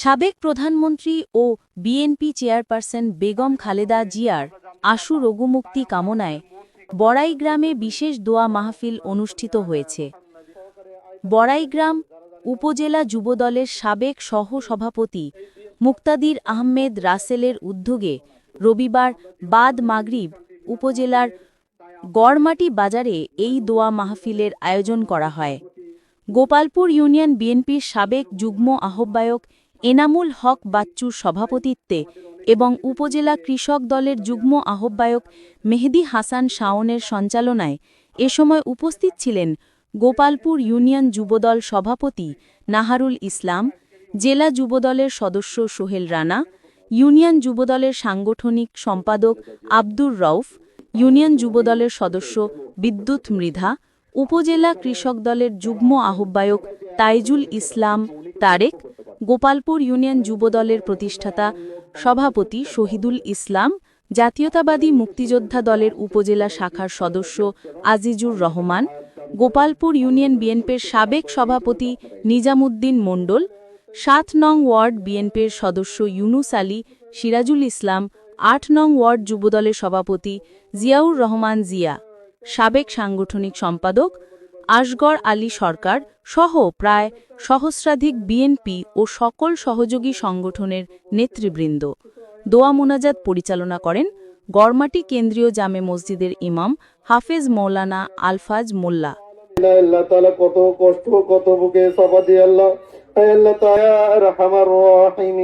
সাবেক প্রধানমন্ত্রী ও BNP chairperson Begum Khaleda জিয়ার আশু রোগমুক্তি কামনায় বড়াইগ্রামে বিশেষ দোয়া মাহফিল অনুষ্ঠিত হয়েছে। বড়াইগ্রাম উপজেলা যুবদলের সাবেক সহ-সভাপতি মুক্তাদির আহমেদ রাসেলের উদ্যোগে রবিবার বাদ মাগরিব উপজেলার গড়মাটি বাজারে এই দোয়া মাহফিলের আয়োজন করা হয়। গোপালপুর ইউনিয়ন বিএনপির সাবেক যুগ্ম আহ্বায়ক এনামুল হক বাচ্চুর সভাপতিত্বে এবং উপজেলা কৃষক দলের যুগ্ম আহ্বায়ক মেহেদী হাসান শাওনের সঞ্চালনায় এ সময় উপস্থিত ছিলেন গোপালপুর ইউনিয়ন যুবদল সভাপতি নাহারুল ইসলাম, জেলা যুবদলের সদস্য সোহেল রানা, ইউনিয়ন যুবদলের সাংগঠনিক সম্পাদক আব্দুর রউফ, ইউনিয়ন যুবদলের সদস্য বিদ্যুৎ মৃধা, উপজেলা কৃষক দলের যুগ্ম আহ্বায়ক তাইজুল ইসলাম তারেক, গোপালপুর ইউনিয়ন যুবদলের প্রতিষ্ঠাতা সভাপতি শহীদুল ইসলাম, জাতীয়তাবাদী মুক্তিযোদ্ধা দলের উপজেলা শাখার সদস্য আজিজুর রহমান, গোপালপুর ইউনিয়ন বিএনপির সাবেক সভাপতি নিজামুদ্দিন মণ্ডল, ৭ নং ওয়ার্ড বিএনপির সদস্য ইউনুস আলী, সিরাজুল ইসলাম, ৮ নং ওয়ার্ড যুবদলের সভাপতি জিয়াউর রহমান জিয়া, সাবেক সাংগঠনিক সম্পাদক আসগর আলী সরকার সহ প্রায় সহস্রাধিক বিএনপি ও সকল সহযোগী সংগঠনের নেতৃবৃন্দ। দোয়া মোনাজাত পরিচালনা করেন গড়মাটি কেন্দ্রীয় জামে মসজিদের ইমাম হাফেজ মৌলানা আলফাজ মোল্লা। আল্লাহ তাআলা কত কষ্ট কত বুকে চাপা দিয়ে আল্লাহ আল্লাহ তাআলা রহমান রহিম।